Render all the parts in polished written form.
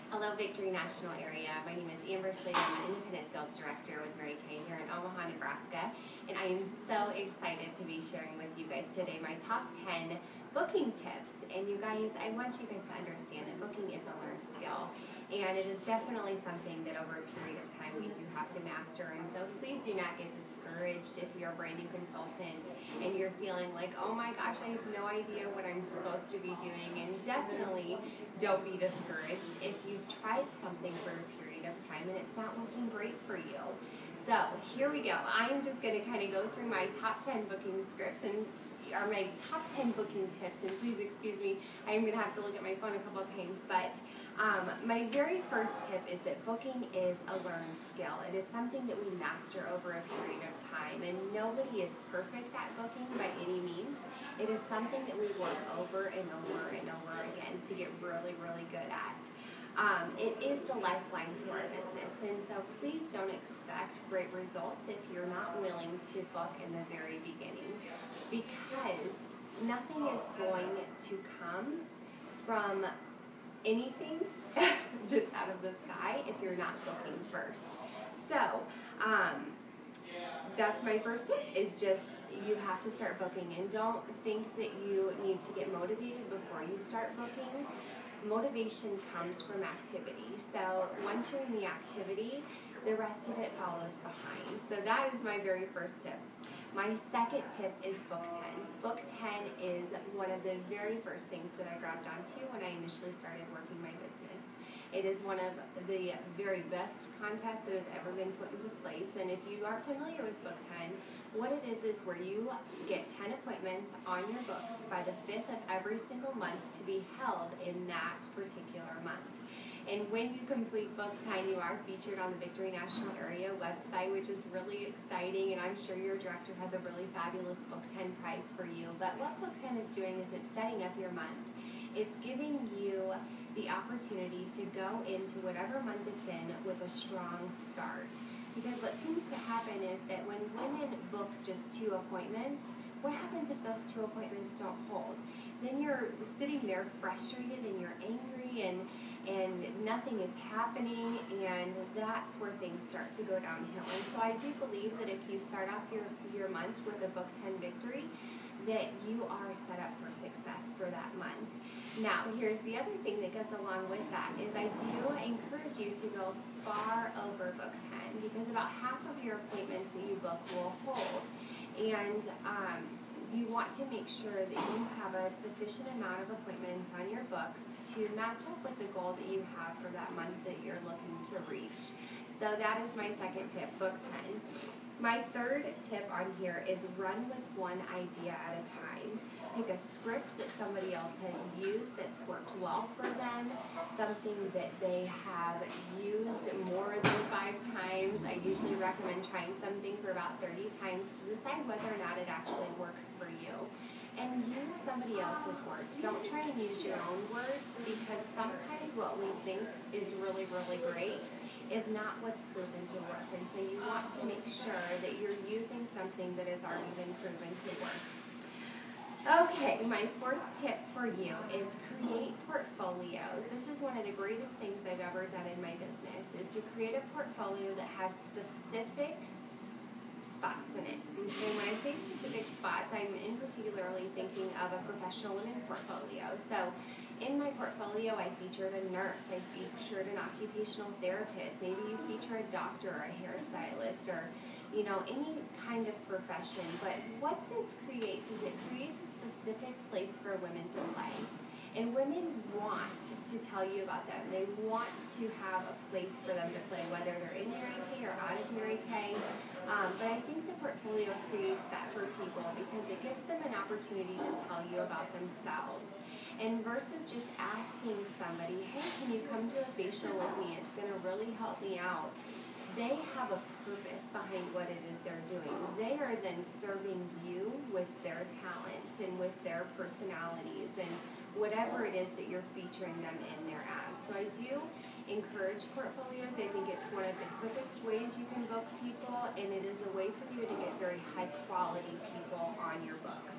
Hello, Victory National Area. My name is Amber Slater. I'm an independent sales director with Mary Kay here in Omaha, Nebraska. And I am so excited to be sharing with you guys today my top 10 booking tips. And you guys, I want you guys to understand that booking is a learned skill. And it is definitely something that over a period of time we do have to master. And so please do not get discouraged if you're a brand new consultant and you're feeling like, oh my gosh, I have no idea what I'm supposed to be doing. And definitely don't be discouraged if you've tried something for a period of time and it's not working great for you. So here we go. I'm just going to kind of go through my top 10 booking scripts and are my top 10 booking tips, and please excuse me, I'm going to have to look at my phone a couple of times, but my very first tip is that booking is a learned skill. It is something that we master over a period of time, and nobody is perfect at booking by any means. It is something that we work over and over and over again to get really, really good at. It is the lifeline to our business, and so please don't expect great results if you're not willing to book in the very beginning, because nothing is going to come from anything just out of the sky if you're not booking first. So that's my first tip, is just you have to start booking, and don't think that you need to get motivated before you start booking. Motivation comes from activity. So once you're in the activity, the rest of it follows behind. So that is my very first tip. My second tip is Book 10. Book 10 is one of the very first things that I grabbed onto when I initially started working my business. It is one of the very best contests that has ever been put into place. And if you aren't familiar with Book 10, what it is where you get 10 appointments on your books by the 5th of every single month to be held in that particular month. And when you complete Book 10, you are featured on the Victory National Area website, which is really exciting, and I'm sure your director has a really fabulous Book 10 prize for you. But what Book 10 is doing is it's setting up your month. It's giving you the opportunity to go into whatever month it's in with a strong start. Because what seems to happen is that when women book just 2 appointments, what happens if those 2 appointments don't hold? Then you're sitting there frustrated and you're angry and nothing is happening, and that's where things start to go downhill. And so I do believe that if you start off your month with a Book 10 victory, that you are set up for success for that month. Now, here's the other thing that goes along with that, is I do encourage you to go far over Book 10, because about half of your appointments that you book will hold. And you want to make sure that you have a sufficient amount of appointments on your books to match up with the goal that you have for that month that you're looking to reach. So that is my second tip, Book 10. My third tip on here is run with one idea at a time. Pick a script that somebody else has used that's worked well for them, something that they have used more than 5 times. I usually recommend trying something for about 30 times to decide whether or not it actually works for you. And use somebody else's words. Don't try and use your own words, because sometimes what we think is really, really great is not what's proven to work. And so you want to make sure that you're using something that has already been proven to work. Okay, my fourth tip for you is create portfolios. This is one of the greatest things I've ever done in my business, is to create a portfolio that has specific spots in it. Okay, when I say specific spots, I'm in particularly thinking of a professional women's portfolio. So in my portfolio, I featured a nurse, I featured an occupational therapist, maybe you feature a doctor or a hairstylist, or any kind of profession. But what this creates is it creates a specific place for women to play. And women want to tell you about them. They want to have a place for them to play, whether they're in Mary Kay or out of Mary Kay. But I think the portfolio creates that for people because it gives them an opportunity to tell you about themselves. And versus just asking somebody, hey, can you come to a facial with me? It's going to really help me out. They have a purpose behind what it is they're doing. They are then serving you with their talents and with their personalities and whatever it is that you're featuring them in there as. So I do encourage portfolios. I think it's one of the quickest ways you can book people, and it is a way for you to get very high quality people on your books.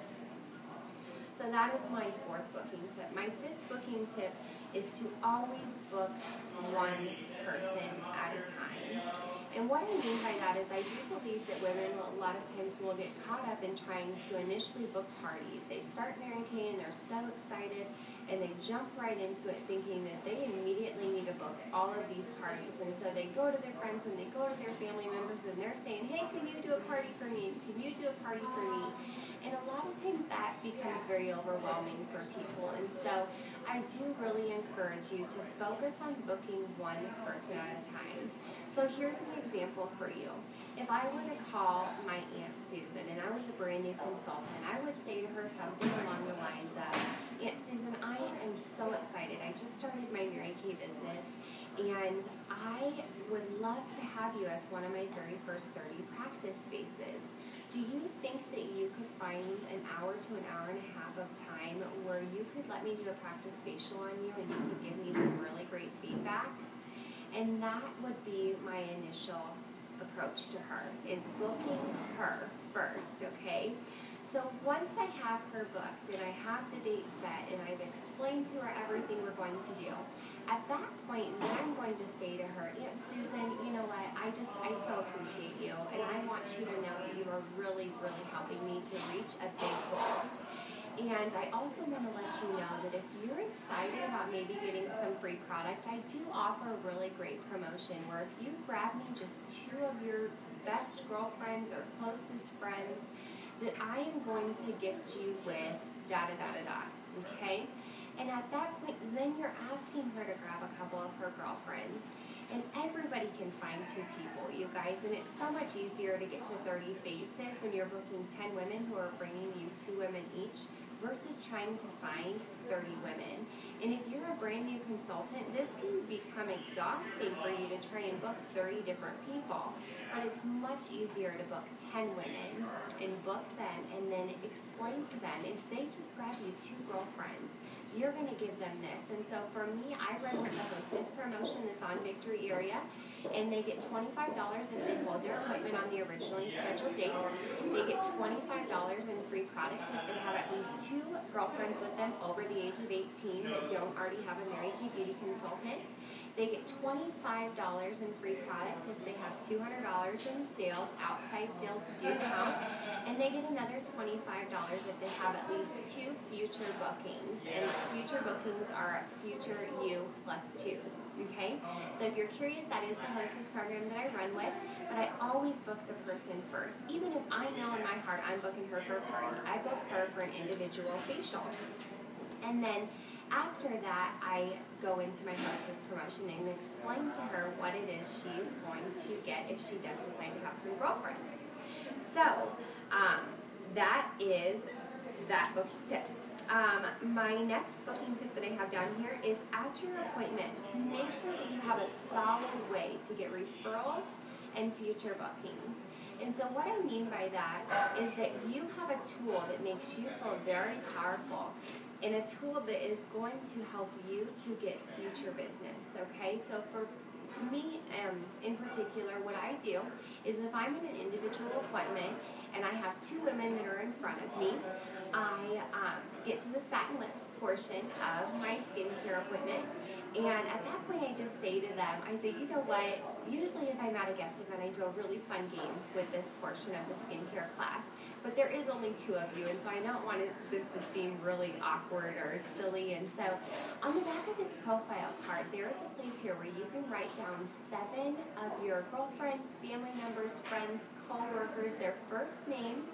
So that is my fourth booking tip. My fifth booking tip is to always book one person at a time. And what I mean by that is I do believe that women a lot of times will get caught up in trying to initially book parties. They start Mary Kay and they're so excited and they jump right into it thinking that they immediately need to book all of these parties. And so they go to their friends and they go to their family members and they're saying, hey, can you do a party for me? Can you do a party for me? And a lot of times that becomes very overwhelming for people. And so I do really encourage you to focus on booking one person at a time. So here's an example for you. If I were to call my Aunt Susan and I was a brand new consultant, I would say to her something along the lines of, Aunt Susan, I am so excited. I just started my Mary Kay business and I would love to have you as one of my very first 30 practice spaces. Do you think that you could find an hour to an hour and a half of time where you could let me do a practice facial on you and you could give me some really great feedback? And that would be my initial approach to her, is booking her first, okay? So once I have her booked and I have the date set and I've explained to her everything we're going to do, at that point then I'm going to say to her, Aunt Susan, you know what, I so appreciate you and I want you to know that you are really, really helping me to reach a big goal. And I also want to let you know that if you're excited about maybe getting some free product, I do offer a really great promotion where if you grab me just 2 of your best girlfriends or closest friends, that I am going to gift you with da-da-da-da-da, okay? And at that point, then you're asking her to grab a couple of her girlfriends. And everybody can find 2 people, you guys. And it's so much easier to get to 30 faces when you're booking 10 women who are bringing you 2 women each versus trying to find 30 women. And if you're a brand new consultant, this can become exhausting for you to try and book 30 different people. But it's much easier to book 10 women and book them and then explain to them, if they just grab you 2 girlfriends, you're going to give them this. And so for me, I run with the Hostess promotion that's on Victory area, and they get $25 if they hold their appointment on the originally scheduled date. They get $25 in free product if they have at least 2 girlfriends with them over the age of 18 that don't already have a Mary Kay Beauty consultant. They get $25 in free product if they have $200 in sales. Outside sales do count. And they get another $25 if they have at least 2 future bookings. And future bookings are future you plus 2s. Okay? So if you're curious, that is the Hostess program that I run with. But I always book the person first. Even if I know in my heart I'm booking her for a party, I book her for an individual facial. And then after that, I go into my Hostess promotion and explain to her what it is she's going to get if she does decide to have some girlfriends. So that is that booking tip. My next booking tip that I have down here is at your appointments, make sure that you have a solid way to get referrals and future bookings. And so what I mean by that is that you have a tool that makes you feel very powerful and a tool that is going to help you to get future business, okay? So for me, in particular, what I do is if I'm in an individual appointment and I have 2 women that are in front of me, I get to the satin lips portion of my skincare appointment, and at that point I just say to them, I say, you know what, usually if I'm at a guest event, I do a really fun game with this portion of the skincare class. But there is only 2 of you, and so I don't want this to seem really awkward or silly. And so on the back of this profile card, there is a place here where you can write down 7 of your girlfriends, family members, friends, co-workers, their first name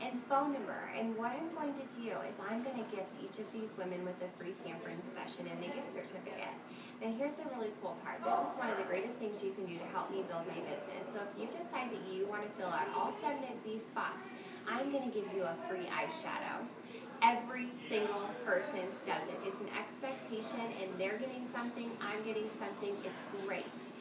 and phone number. And what I'm going to do is I'm going to gift each of these women with a free pampering session and a gift certificate. Now here's the really cool part. This is one of the greatest things you can do to help me build my business. So if you decide that you want to fill out all 7 of these spots, I'm going to give you a free eyeshadow. Every single person does it. It's an expectation, and they're getting something, I'm getting something. It's great.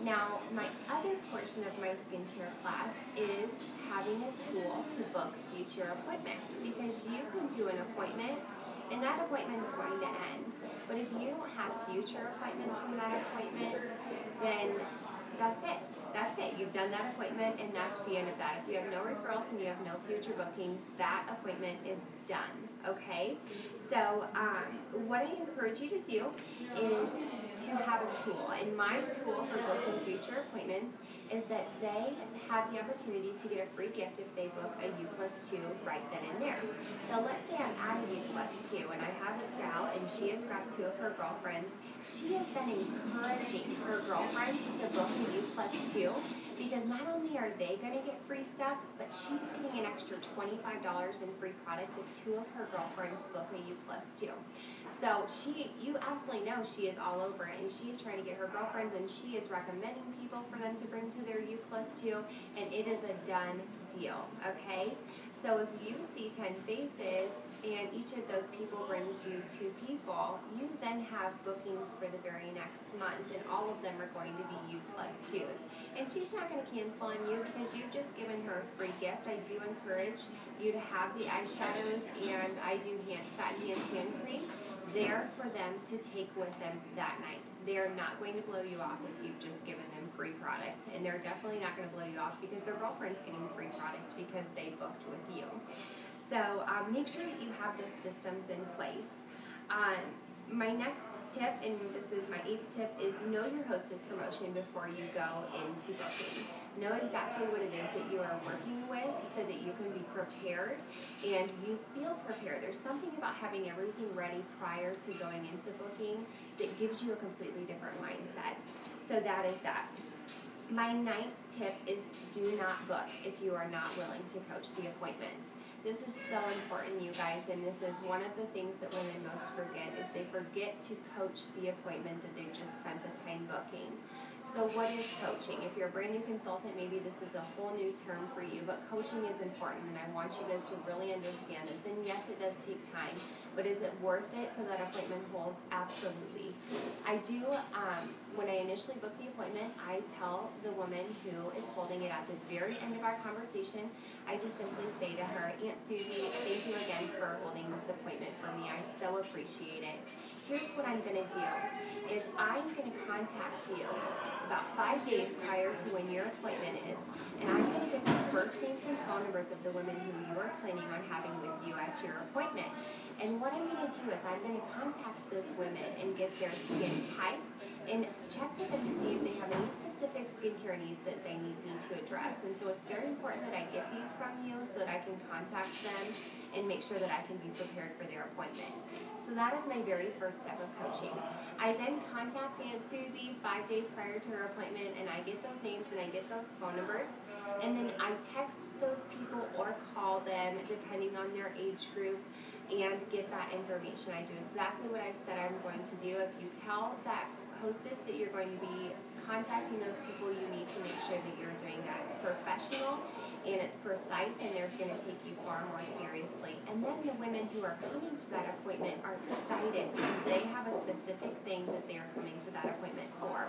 Now, my other portion of my skincare class is having a tool to book future appointments, because you can do an appointment and that appointment's going to end. But if you don't have future appointments from that appointment, then that's it. That's it. You've done that appointment, and that's the end of that. If you have no referrals and you have no future bookings, that appointment is done. okay? So what I encourage you to do is to have a tool. And my tool for booking future appointments is that they have the opportunity to get a free gift if they book a U+2 right then and there. So let's say I'm at a U+2 and I have a gal and she has grabbed 2 of her girlfriends. She has been encouraging her girlfriends to book a U+2 because not only are they going to get free stuff, but she's getting an extra $25 in free product if 2 of her girlfriends book a U+2. So you absolutely know she is all over it, and she is trying to get her girlfriends, and she is recommending people for them to bring to their U+2, and it is a done deal, okay? So if you see 10 faces, and each of those people brings you 2 people, you then have bookings for the very next month, and all of them are going to be U+2s. And she's not going to cancel on you because you've just given her a free gift. I do encourage you to have the eyeshadows, and I do satin hand cream there for them to take with them that night. They're not going to blow you off if you've just given them free product, and they're definitely not going to blow you off because their girlfriend's getting free product because they booked with you. So make sure that you have those systems in place. My next tip, and this is my 8th tip, is know your hostess promotion before you go into booking. Know exactly what it is that you are working with so that you can be prepared and you feel prepared. There's something about having everything ready prior to going into booking that gives you a completely different mindset. So that is that. My 9th tip is do not book if you are not willing to coach the appointments. This is so important, you guys, and this is one of the things that women most forget is they forget to coach the appointment that they've just spent the time booking. So what is coaching? If you're a brand new consultant, maybe this is a whole new term for you, but coaching is important, and I want you guys to really understand this. And yes, it does take time, but is it worth it so that appointment holds? Absolutely. I do, when I initially book the appointment, I tell the woman who is holding it at the very end of our conversation, I just simply say to her, Aunt Susie, thank you again for holding this appointment for me. I so appreciate it. Here's what I'm going to do, is I'm going to contact you about 5 days prior to when your appointment is, and I'm going to get the first names and phone numbers of the women who you are planning on having with you at your appointment. And what I'm going to do is I'm going to contact those women and get their skin type and check with them to see if they have any specific skincare needs that they need me to address. And so it's very important that I get these from you so that I can contact them and make sure that I can be prepared for their appointment. So that is my very first step of coaching. I then contact Aunt Susie 5 days prior to her appointment, and I get those names and I get those phone numbers, and then I text those people or call them depending on their age group and get that information. I do exactly what I've said I'm going to do. If you tell that hostess that you're going to be contacting those people, you need to make sure that you're doing that. It's professional and it's precise, and they're going to take you far more seriously. And then the women who are coming to that appointment are excited because they have a specific thing that they are coming to that appointment for.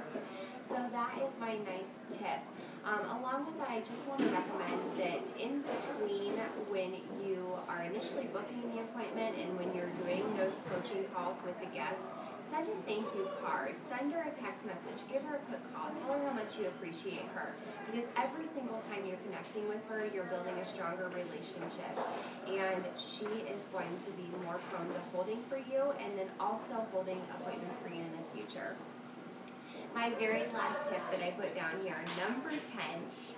So that is my 9th tip. Along with that, I just want to recommend that in between when you are initially booking the appointment and when you're doing those coaching calls with the guests, send a thank you card, send her a text message, give her a quick call, tell her how much you appreciate her. Because every single time you're connecting with her, you're building a stronger relationship. And she is going to be more prone to holding for you and then also holding appointments for you in the future. My very last tip that I put down here, number 10,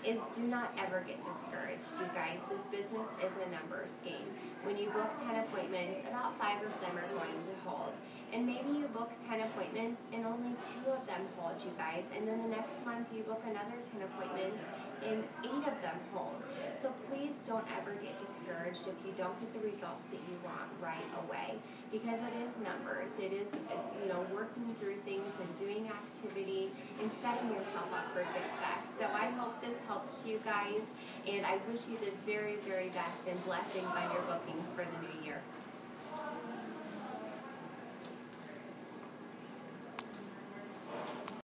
is do not ever get discouraged, you guys. This business is a numbers game. When you book 10 appointments, about 5 of them are going to hold. And maybe you book 10 appointments and only 2 of them hold, you guys. And then the next month you book another 10 appointments and 8 of them hold. So please don't ever get discouraged if you don't get the results that you want right away, because it is numbers. It is, working through things and doing activity and setting yourself up for success. So I hope this helps you guys, and I wish you the very, very best and blessings on your bookings for the new year.